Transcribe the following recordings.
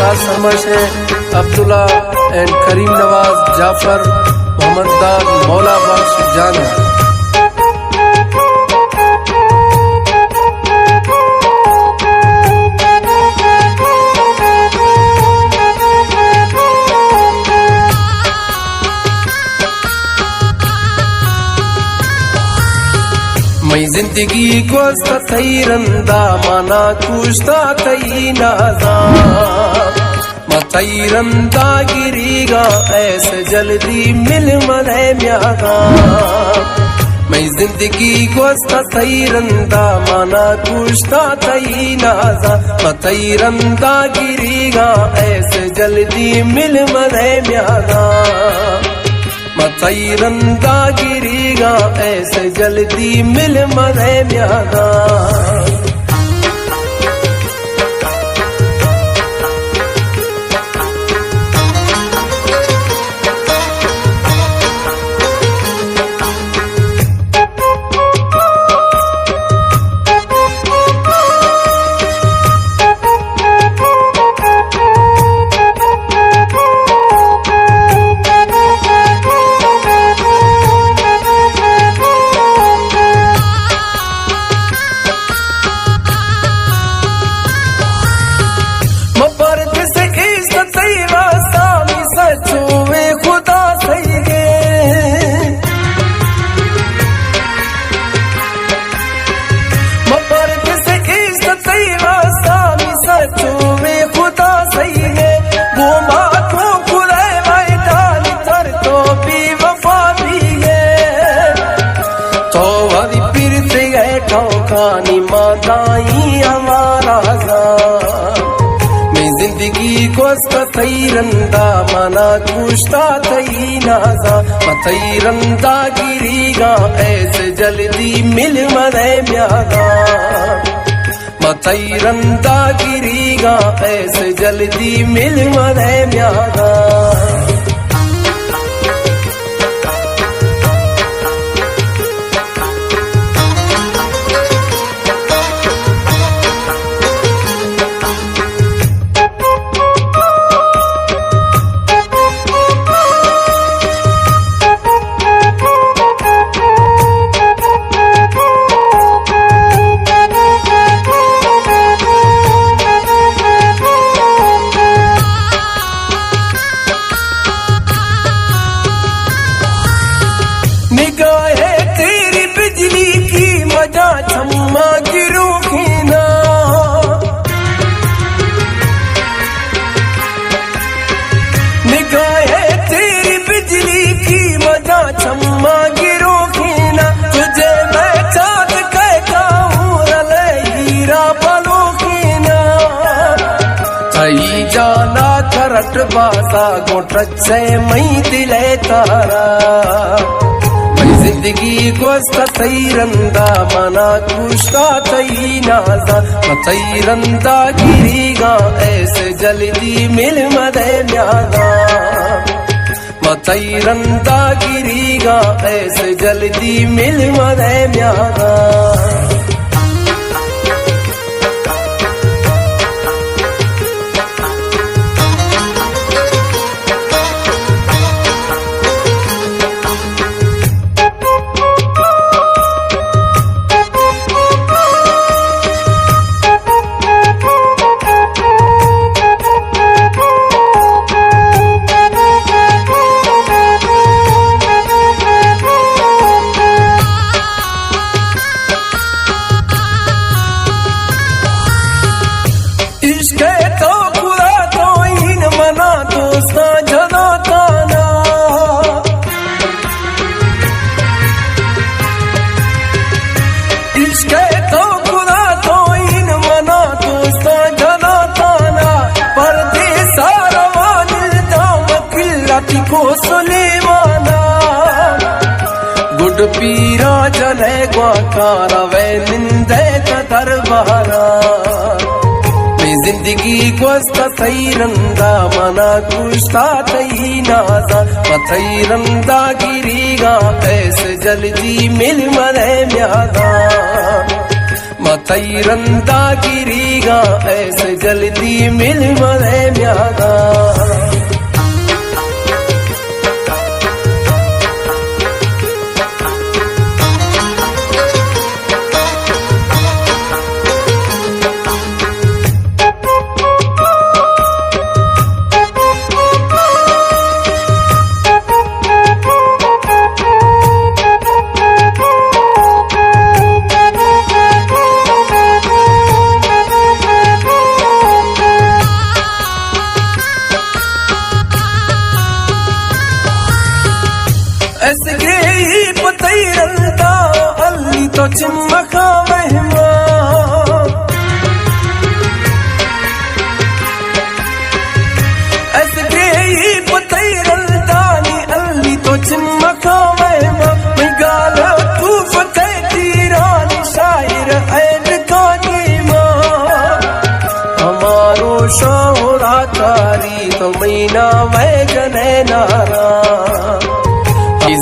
साथ सरमश है अब्दुल्ला एंड करीम नवाज जाफर मोहम्मद दाद मौला बख्श जाना। मैं जिंदगी को तैरंदा माना कुश्ता तई नाजा मतैरंदा गिरीगा ऐसे जल्दी मिल मने म्यागा। मैं जिंदगी को तैरंदा माना कुश्ता तई नाजा मतैरंदा गिरीगा ऐसे जल्दी मिल मने म्यागा। मतैरंदा गिरीगा ऐसे जल्दी मिल मने म्यागा। मैं जिंदगी को तैरंदा माना कुश्ता तई नाजा मतैरंदा गिरीगा ऐसे जल्दी मिल मने म्यागा। मतैरंदा गिरीगा ऐसे जल्दी मिल मने म्यागा। निगाहें तेरी बिजली की मजा छम्मा गिरू खीना। निगाहें तेरी बिजली की मजा छम्मा गिरू खीना। तुझे मैं चाँद कहता हूँ रले हीरा पलो खीना। थई जाना करट बासा गोटच से मई दिले तारा। जिंदगी को तैरंदा माना कुश्ता तई नाजा मतैरंदा गिरीगा ऐसे जल्दी मिल मने म्यागा। मतैरंदा गिरीगा ऐसे जल्दी मिल मने म्यागा। सुलेमाना गुड पीरा जले ग्वाकारा वे निंदे का दरबारा। मैं जिंदगी को तैरंदा माना कुश्ता तई नाजा मतैरंदा गिरीगा ऐसे जल्दी मिल मने म्यागा। मतैरंदा गिरीगा ऐसे जल्दी मिल मरे म्यागा ऐसे पतैरंदा अल्ली तो चिमका महिमा ऐसे पतैरंदा नी अल्ली तो चिमका महिमा मैं गाल तू फतेह तीरानी शायर ऐड का कीमा हमारो शोहरा कारी तो मैना मैं जने नारा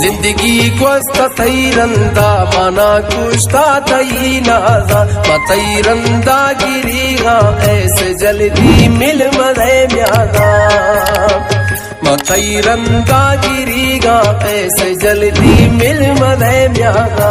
जिंदगी कोस्ता तैरंदा मना कुश्ता तई नाजा मतैरंदा गिरीगा ऐसे जल्दी मिल मरे म्यागा मतैरंदा गिरीगा ऐसे जल्दी मिल मरे म्यागा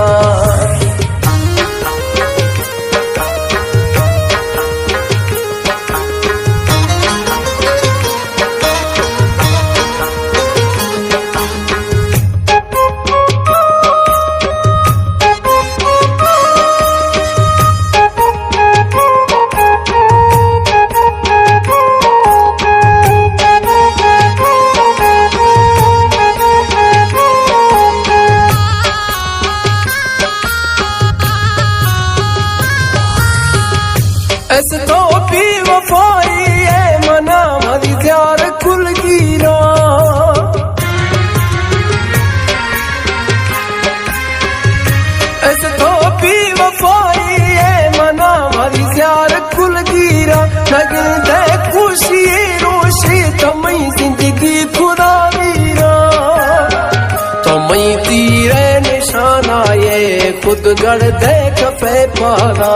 ऐसे तो भी वफाई है मना मरी प्यार खुल गिरा ऐसे तो भी वफाई है मना मरी प्यार खुल गिरा लगन दे खुशी रोशी तमई जिंदगी खुदा वीरा तमई तीरे निशाना ये खुद गढ़ दे कफे पारा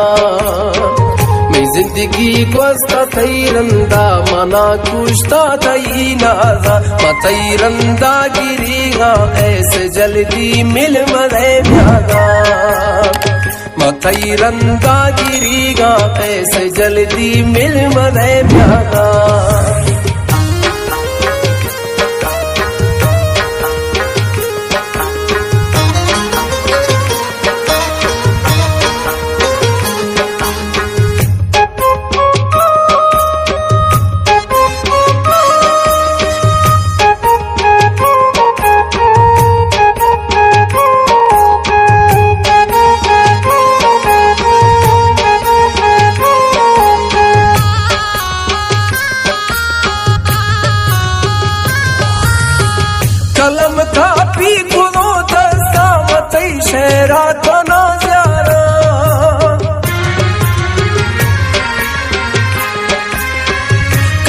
जिंदगी कोस्ता तैरंदा मना कुश्ता तई नाजा मतैरंदा गिरीगा ऐसे जल्दी मिल मरे म्यागा मतैरंदा गिरीगा ऐसे जल्दी मिल मरे म्यागा कलम कापी गुनो दस्ता मतई शेरा तो ना ज़्यारा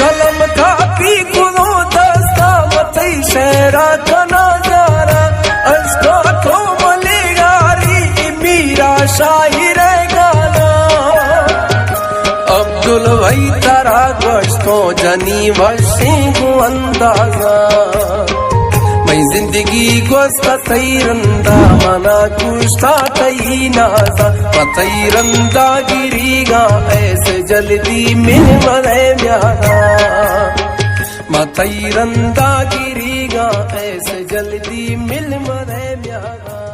कलम कापी गुनो दस्ता मतई शेरा तो ना ज़्यारा अज़का तो मलेगारी मीरा शाहिर गाना अब्दुल वही तरह गश्तो जनी वशी को अंदाजा मैं जिंदगी कोस्ता तैरंदा मना कुश्ता तई नाजा मतैरंदा गिरीगा ऐसे जल्दी मिल मरे म्यागा मतैरंदा गिरीगा ऐसे जल्दी मिल मरे म्यागा।